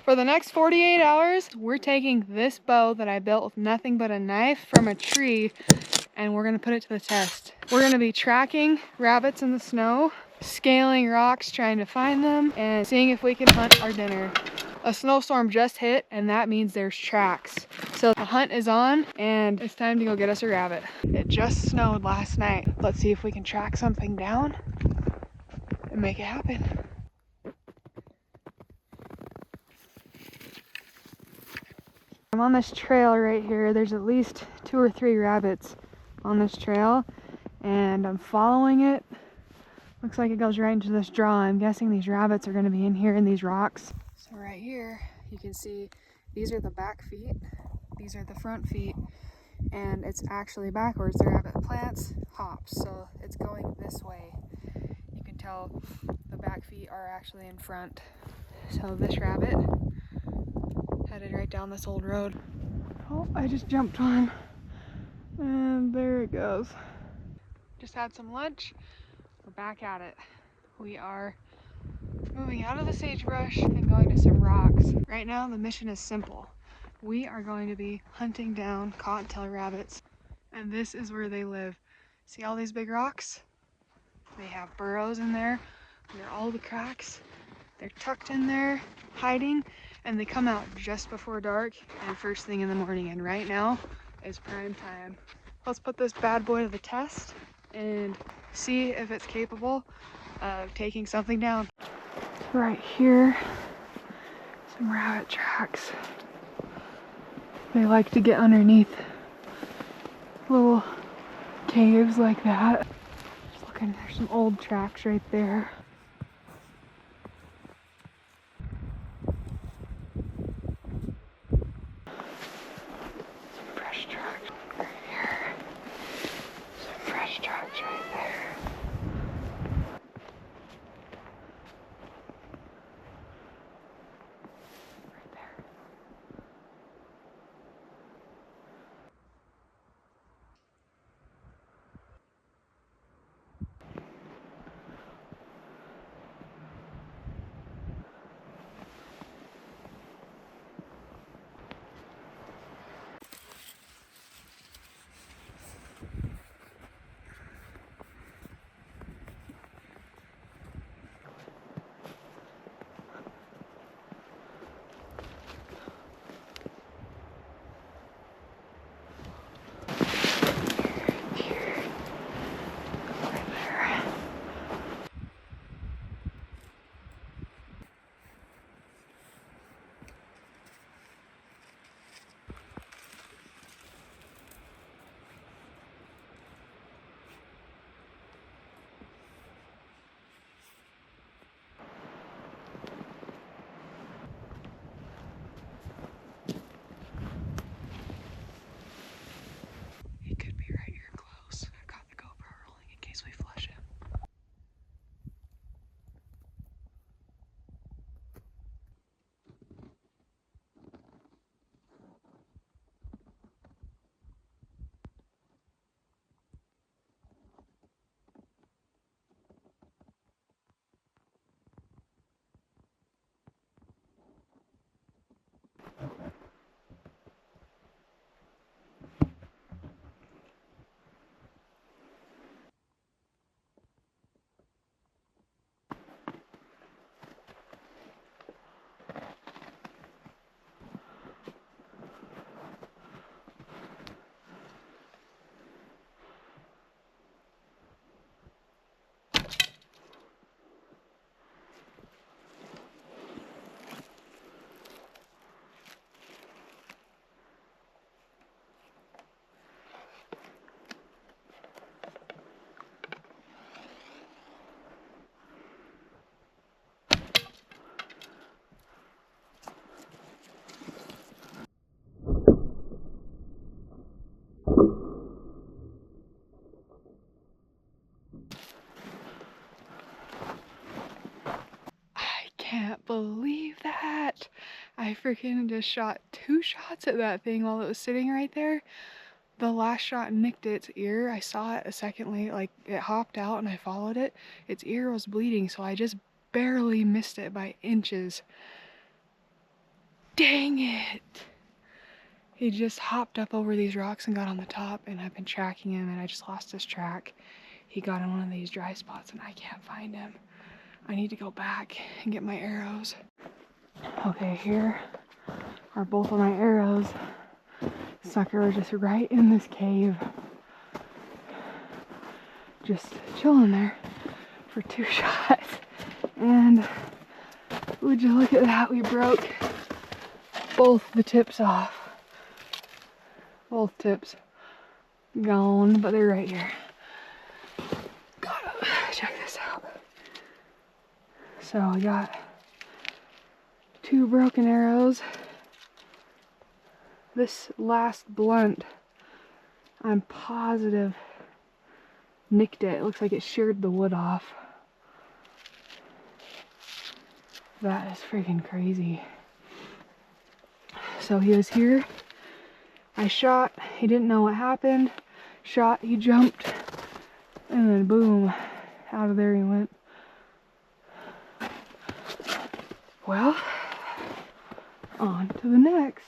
For the next 48 hours, we're taking this bow that I built with nothing but a knife from a tree, and we're gonna put it to the test. We're gonna be tracking rabbits in the snow, scaling rocks, trying to find them, and seeing if we can hunt our dinner. A snowstorm just hit, and that means there's tracks. So the hunt is on, and it's time to go get us a rabbit. It just snowed last night. Let's see if we can track something down and make it happen. I'm on this trail right here. There's at least 2 or 3 rabbits on this trail, and I'm following it. Looks like it goes right into this draw. I'm guessing these rabbits are going to be in here in these rocks. So right here, you can see these are the back feet, these are the front feet, and it's actually backwards. The rabbit plants, hops, so it's going this way. You can tell the back feet are actually in front. So this rabbit headed right down this old road. Oh, I just jumped on, and there it goes. Just had some lunch. We're back at it. We are moving out of the sagebrush and going to some rocks. Right now the mission is simple. We are going to be hunting down cottontail rabbits, and this is where they live. See all these big rocks? They have burrows in there. They're all the cracks. They're tucked in there, hiding, and they come out just before dark and first thing in the morning, and right now is prime time. Let's put this bad boy to the test and see if it's capable of taking something down. Right here, some rabbit tracks. They like to get underneath little caves like that. Just looking, there's some old tracks right there. Some fresh tracks right here. Some fresh tracks right there. He could be right here close. I've got the GoPro rolling in case we flush him. Can't believe that. I freaking just shot 2 shots at that thing while it was sitting right there. The last shot nicked its ear. I saw it a second later, like it hopped out and I followed it. Its ear was bleeding, so I just barely missed it by inches. Dang it! He just hopped up over these rocks and got on the top, and I've been tracking him and I just lost his track. He got in one of these dry spots and I can't find him. I need to go back and get my arrows. Okay, here are both of my arrows. Sucker was just right in this cave. Just chilling there for 2 shots. And would you look at that, we broke both the tips off. Both tips gone, but they're right here. Gotta check this out. So I got 2 broken arrows. This last blunt, I'm positive nicked it. It looks like it sheared the wood off. That is freaking crazy. So he was here. I shot. He didn't know what happened. Shot. He jumped. And then boom. Out of there he went. Well, on to the next.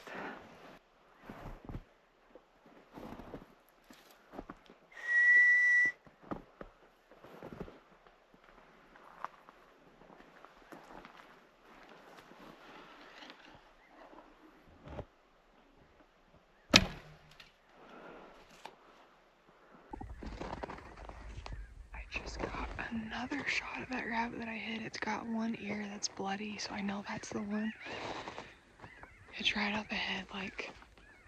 Another shot of that rabbit that I hit. It's got one ear that's bloody, so I know that's the one. It's right up ahead, like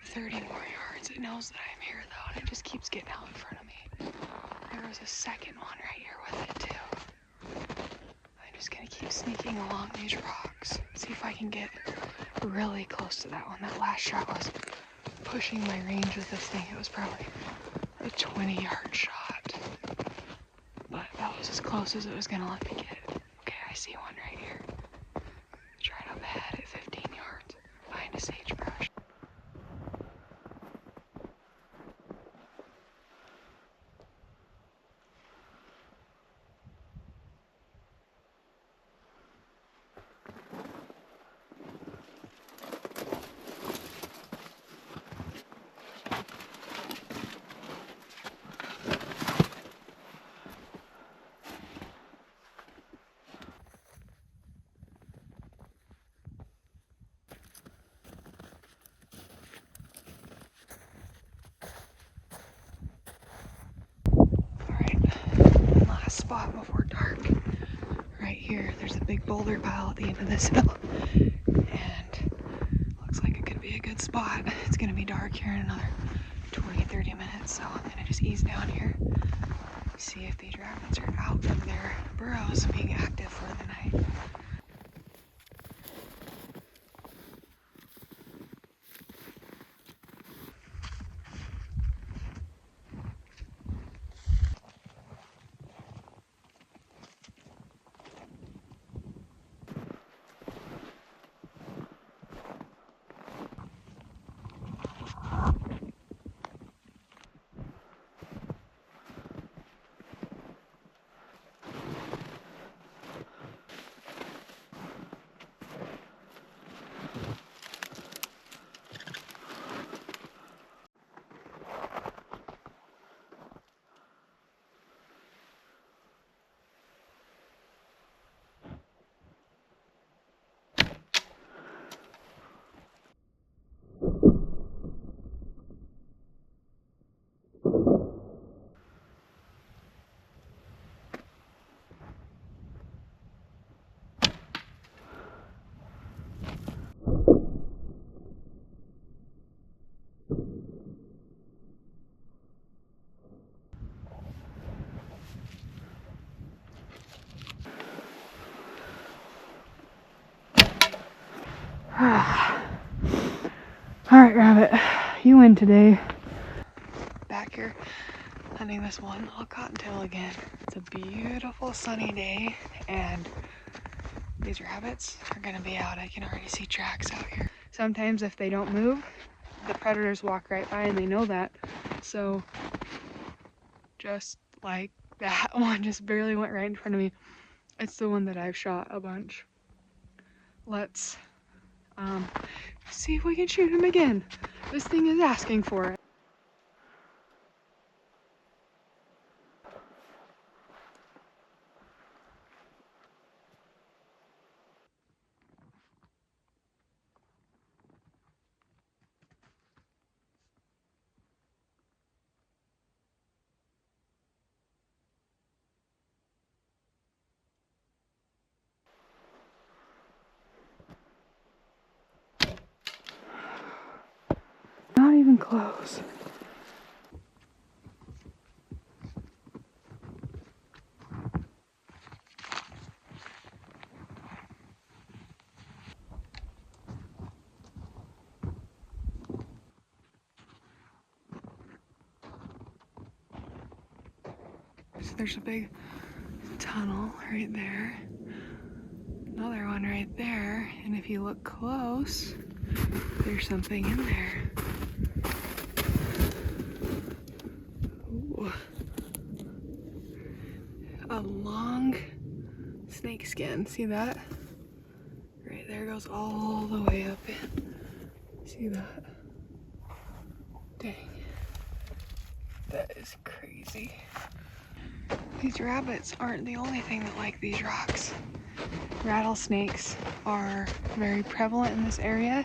30 more yards. It knows that I'm here though, and it just keeps getting out in front of me. There was a second one right here with it too. I'm just gonna keep sneaking along these rocks. See if I can get really close to that one. That last shot was pushing my range with this thing. It was probably a 20-yard shot. But that was as close as it was gonna let me get. Okay, I see one right here. It's right up ahead at 15 yards behind a sagebrush. Spot before dark. Right here, there's a big boulder pile at the end of this hill, and looks like it could be a good spot. It's gonna be dark here in another 20-30 minutes, so I'm gonna just ease down here, see if these rabbits are out from their burrows being active for the night. Alright, rabbit, you win today. Back here hunting this one little cottontail again. It's a beautiful sunny day, and these rabbits are gonna be out. I can already see tracks out here. Sometimes if they don't move, the predators walk right by, and they know that. So just like that one just barely went right in front of me. It's the one that I've shot a bunch. Let's See if we can shoot him again. This thing is asking for it. Not even close. So there's a big tunnel right there. Another one right there. And if you look close, there's something in there. Ooh. A long snake skin. See that? Right there, goes all the way up in. See that? Dang. That is crazy. These rabbits aren't the only thing that like these rocks. Rattlesnakes are very prevalent in this area,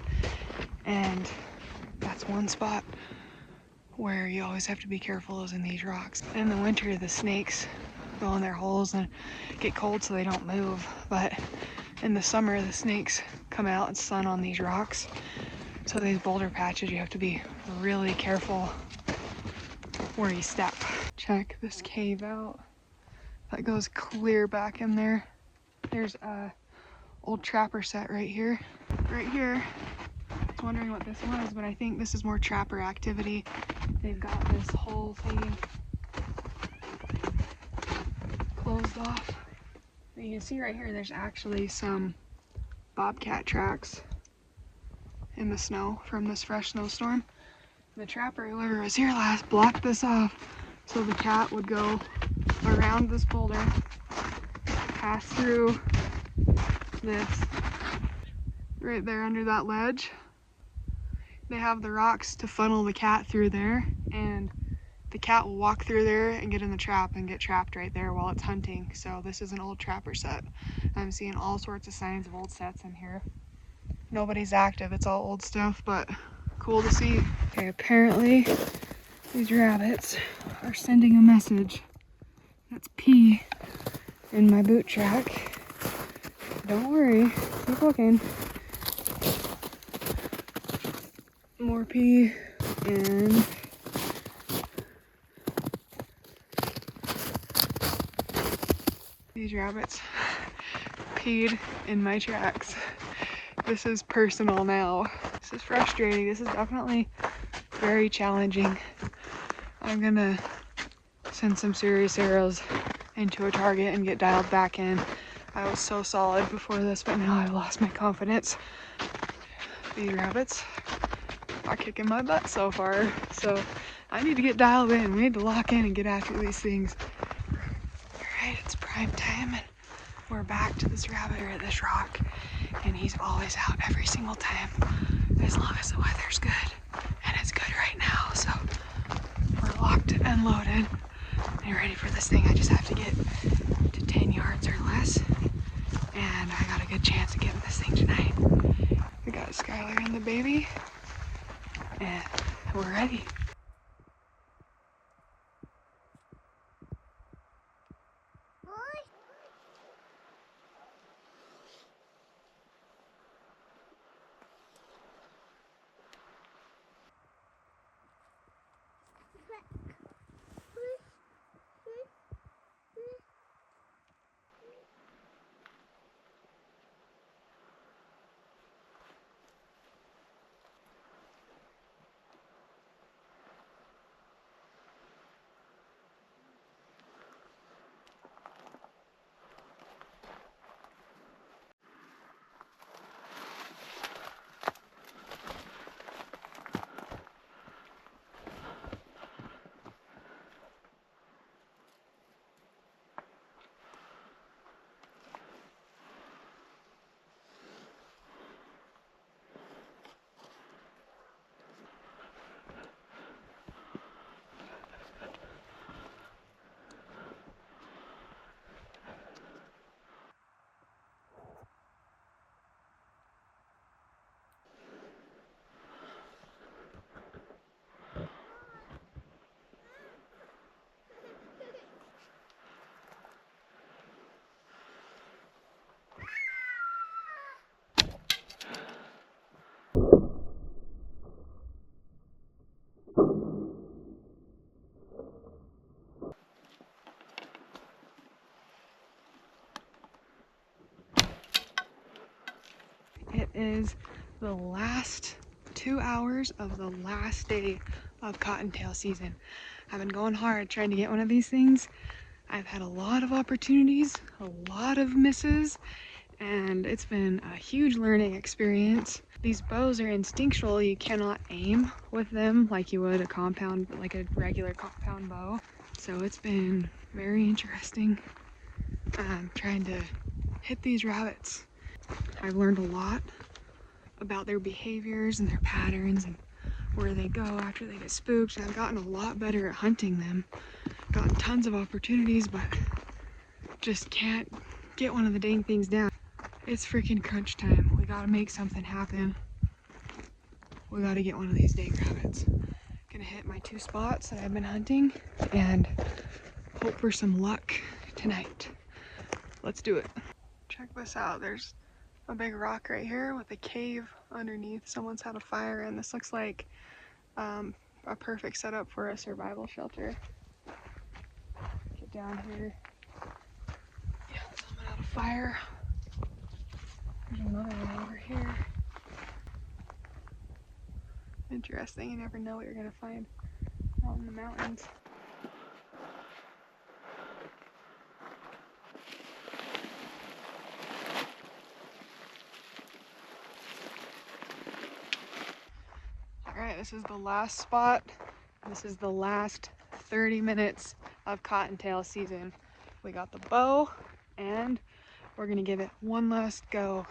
and that's one spot where you always have to be careful is in these rocks. In the winter, the snakes go in their holes and get cold so they don't move, but in the summer, the snakes come out and sun on these rocks. So these boulder patches, you have to be really careful where you step. Check this cave out. That goes clear back in there. There's a old trapper set right here. Right here. I was wondering what this was, but I think this is more trapper activity. They've got this whole thing closed off. You can see right here, there's actually some bobcat tracks in the snow from this fresh snowstorm. The trapper, whoever was here last, blocked this off so the cat would go around this boulder, pass through this right there under that ledge. They have the rocks to funnel the cat through there, and the cat will walk through there and get in the trap and get trapped right there while it's hunting. So this is an old trapper set. I'm seeing all sorts of signs of old sets in here. Nobody's active, it's all old stuff, but cool to see. Okay, apparently these rabbits are sending a message. That's pee in my boot track. Don't worry, keep looking. More pee, and these rabbits peed in my tracks. This is personal now. This is frustrating. This is definitely very challenging. I'm gonna send some serious arrows into a target and get dialed back in. I was so solid before this, but now I've lost my confidence. These rabbits are kicking my butt so far, so I need to get dialed in. We need to lock in and get after these things. Alright, it's prime time, and we're back to this rabbit or this rock, and he's always out every single time, as long as the weather's good, and it's good right now, so we're locked and loaded and ready for this thing. I just have to get to 10 yards or less, and I got a good chance of getting this thing tonight. We got Skylar and the baby, and we're ready. is the last 2 hours of the last day of cottontail season. I've been going hard trying to get one of these things. I've had a lot of opportunities, a lot of misses, and it's been a huge learning experience. These bows are instinctual. You cannot aim with them like you would like a regular compound bow. So it's been very interesting trying to hit these rabbits. I've learned a lot about their behaviors and their patterns and where they go after they get spooked. And I've gotten a lot better at hunting them. Gotten tons of opportunities, but just can't get one of the dang things down. It's freaking crunch time. We gotta make something happen. We gotta get one of these dang rabbits. Gonna hit my 2 spots that I've been hunting and hope for some luck tonight. Let's do it. Check this out. There's a big rock right here with a cave underneath. Someone's had a fire, and this looks like a perfect setup for a survival shelter. Get down here. Yeah, someone had a fire. There's another one over here. Interesting, you never know what you're gonna find out in the mountains. Alright, this is the last spot. This is the last 30 minutes of cottontail season. We got the bow, and we're gonna give it one last go.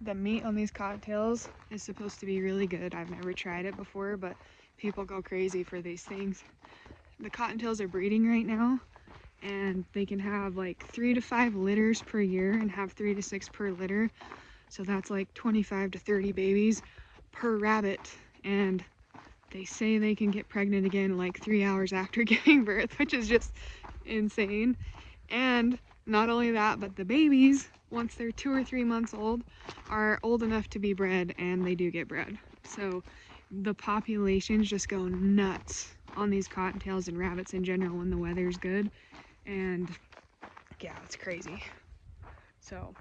The meat on these cottontails is supposed to be really good. I've never tried it before, but people go crazy for these things. The cottontails are breeding right now, and they can have like 3 to 5 litters per year and have 3 to 6 per litter. So that's like 25 to 30 babies per rabbit. And they say they can get pregnant again like 3 hours after giving birth, which is just insane. And not only that, but the babies, once they're 2 or 3 months old, are old enough to be bred, and they do get bred. So the populations just go nuts on these cottontails and rabbits in general when the weather's good. And yeah, it's crazy. So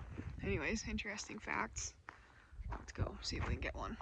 anyways, interesting facts. Let's go see if we can get one.